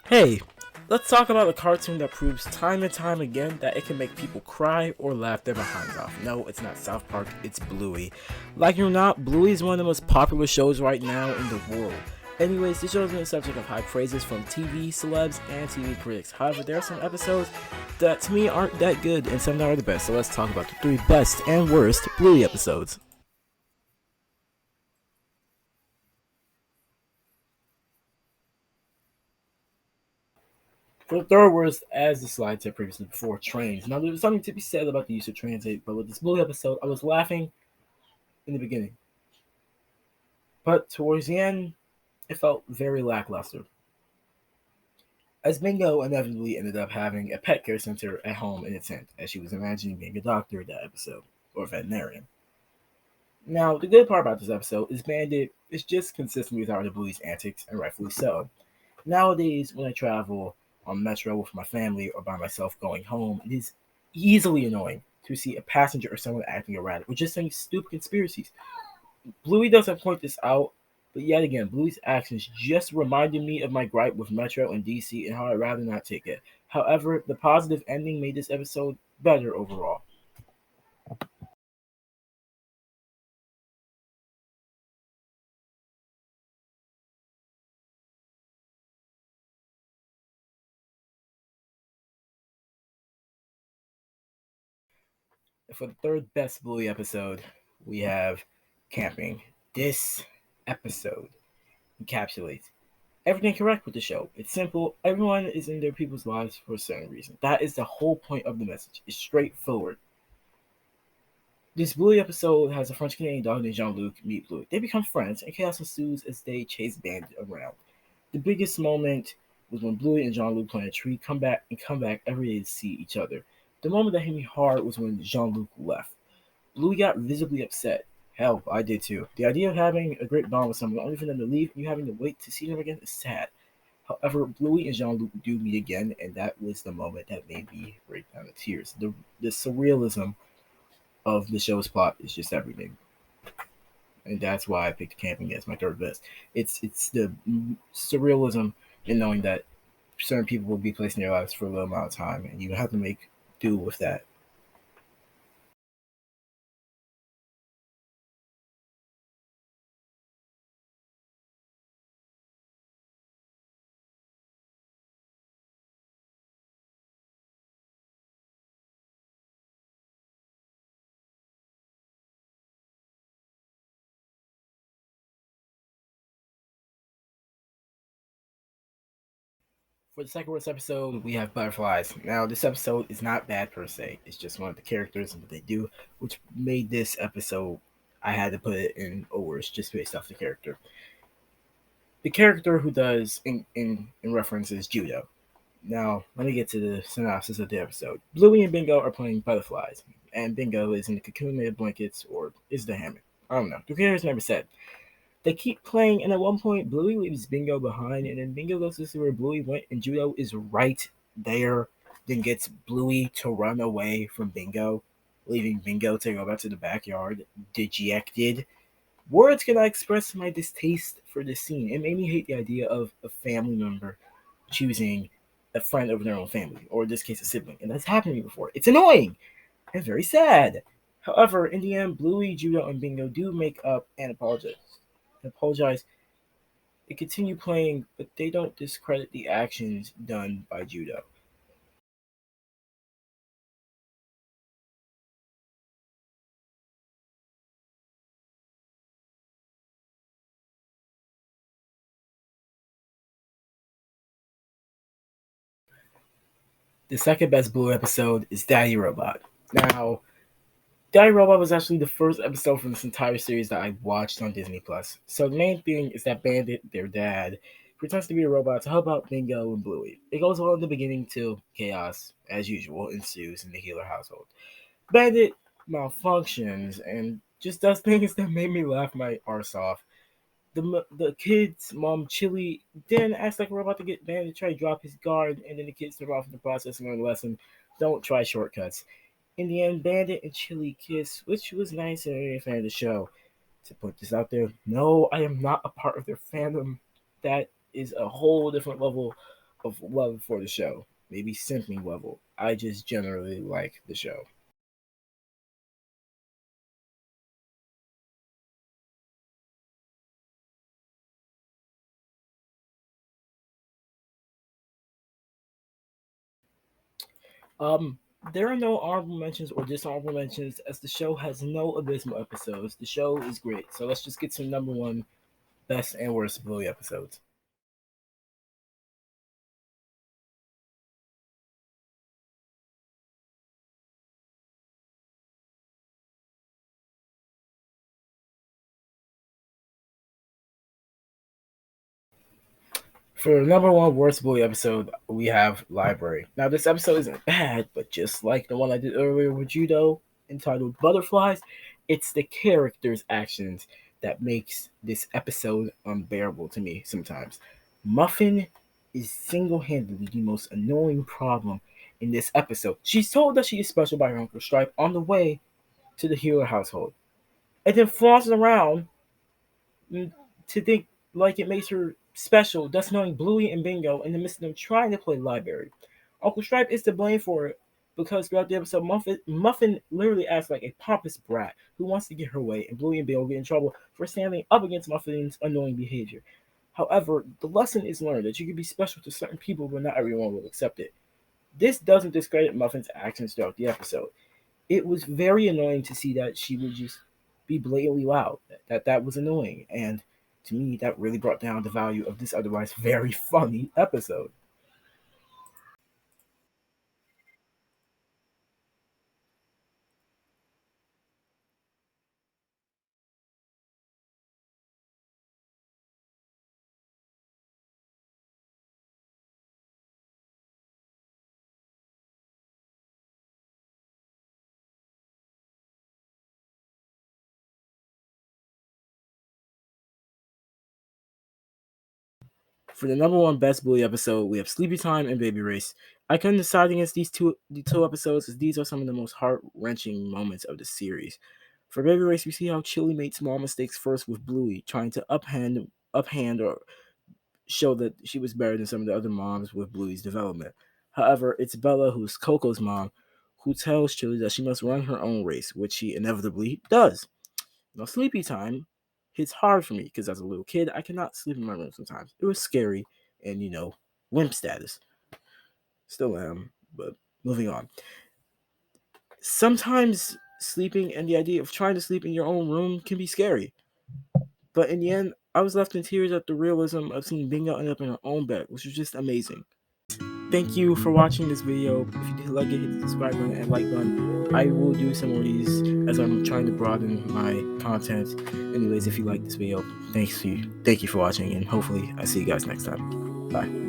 Hey, let's talk about a cartoon that proves time and time again that it can make people cry or laugh their behinds off. No, it's not South Park, it's Bluey. Like it or not, Bluey is one of the most popular shows right now in the world. Anyways, this show has been the subject of high praises from TV celebs and TV critics. However, there are some episodes that to me aren't that good and some that are the best. So let's talk about the three best and worst Bluey episodes. For the third worst, as the slide said previously before, trains. Now, there's something to be said about the use of transit, but with this Bluey episode, I was laughing in the beginning. But towards the end, it felt very lackluster. As Bingo inevitably ended up having a pet care center at home in its tent, as she was imagining being a doctor that episode, or a veterinarian. Now, the good part about this episode is Bandit is just consistent with our Bluey's antics, and rightfully so. Nowadays, when I travel on Metro with my family or by myself going home, it is easily annoying to see a passenger or someone acting erratic or just saying stupid conspiracies. Bluey doesn't point this out, but yet again, Bluey's actions just reminded me of my gripe with Metro and DC and how I'd rather not take it. However, the positive ending made this episode better overall. For the third best Bluey episode, we have Camping. This episode encapsulates everything correct with the show. It's simple. Everyone is in their people's lives for a certain reason. That is the whole point of the message. It's straightforward. This Bluey episode has a French Canadian dog named Jean Luc meet Bluey. They become friends, and chaos ensues as they chase Bandit around. The biggest moment was when Bluey and Jean Luc plant a tree, come back every day to see each other. The moment that hit me hard was when Jean Luc left. Bluey got visibly upset. Hell, I did too. The idea of having a great bond with someone, only for them to leave and you having to wait to see them again, is sad. However, Bluey and Jean Luc do meet again, and that was the moment that made me break down in tears. The surrealism of the show's plot is just everything, and that's why I picked Camping as my third best. It's the surrealism in knowing that certain people will be placed in your lives for a little amount of time, and you have to make do with that. For the second worst episode, we have Butterflies. Now, this episode is not bad per se. It's just one of the characters and what they do, which made this episode. I had to put it in a worst just based off the character. The character who does in reference is Judo. Now, let me get to the synopsis of the episode. Bluey and Bingo are playing butterflies, and Bingo is in the cocoon made of blankets, or is the hammock. I don't know. The characters never said. They keep playing, and at one point, Bluey leaves Bingo behind, and then Bingo goes to see where Bluey went, and Judo is right there, then gets Bluey to run away from Bingo, leaving Bingo to go back to the backyard, dejected. Words cannot express my distaste for this scene. It made me hate the idea of a family member choosing a friend over their own family, or in this case, a sibling, and that's happened to me before. It's annoying and very sad. However, in the end, Bluey, Judo, and Bingo do make up and apologize and continue playing, but they don't discredit the actions done by Judo. The second best Blue episode is Daddy Robot. Now, Daddy Robot was actually the first episode from this entire series that I watched on Disney Plus. So the main thing is that Bandit, their dad, pretends to be a robot to help out Bingo and Bluey. It goes well in the beginning till chaos, as usual, ensues in the Healer household. Bandit malfunctions and just does things that made me laugh my arse off. The kid's mom, Chili, then acts like we're about to get Bandit to try to drop his guard, and then the kids are off in the process and learn a lesson. Don't try shortcuts. In the end, Bandit and Chili kiss, which was nice and a fan of the show. To put this out there, no, I am not a part of their fandom. That is a whole different level of love for the show. Maybe simping level. I just generally like the show. Um, there are no honorable mentions or dishonorable mentions as the show has no abysmal episodes. The show is great. So let's just get some number one best and worst Bluey episodes. For number one worst Bluey episode, we have Library. Now, this episode isn't bad, but just like the one I did earlier with Judo, entitled Butterflies, it's the characters' actions that makes this episode unbearable to me sometimes. Muffin is single handedly the most annoying problem in this episode. She's told that she is special by her Uncle Stripe on the way to the Healer household, and then flaunts around to think like it makes her special, thus knowing Bluey and Bingo in the midst of them trying to play library. Uncle Stripe is to blame for it because throughout the episode, Muffin literally acts like a pompous brat who wants to get her way, and Bluey and Bingo get in trouble for standing up against Muffin's annoying behavior. However, the lesson is learned that you can be special to certain people, but not everyone will accept it. This doesn't discredit Muffin's actions throughout the episode. It was very annoying to see that she would just be blatantly loud. That was annoying, and to me, that really brought down the value of this otherwise very funny episode. For the number one best Bully episode, we have Sleepy Time and Baby Race. I couldn't decide against the two episodes as these are some of the most heart wrenching moments of the series. For Baby Race, we see how Chili made small mistakes first with Bluey, trying to uphand or show that she was better than some of the other moms with Bluey's development. However, it's Bella, who's Coco's mom, who tells Chili that she must run her own race, which she inevitably does. Now, Sleepy Time hits hard for me because as a little kid, I cannot sleep in my room sometimes. It was scary and, wimp status. Still am, but moving on. Sometimes sleeping and the idea of trying to sleep in your own room can be scary. But in the end, I was left in tears at the realism of seeing Bingo end up in her own bed, which was just amazing. Thank you for watching this video. If you did like it, hit the subscribe button and like button. I will do some more of these as I'm trying to broaden my content. Anyways, if you like this video, thank you for watching, and hopefully I see you guys next time. Bye.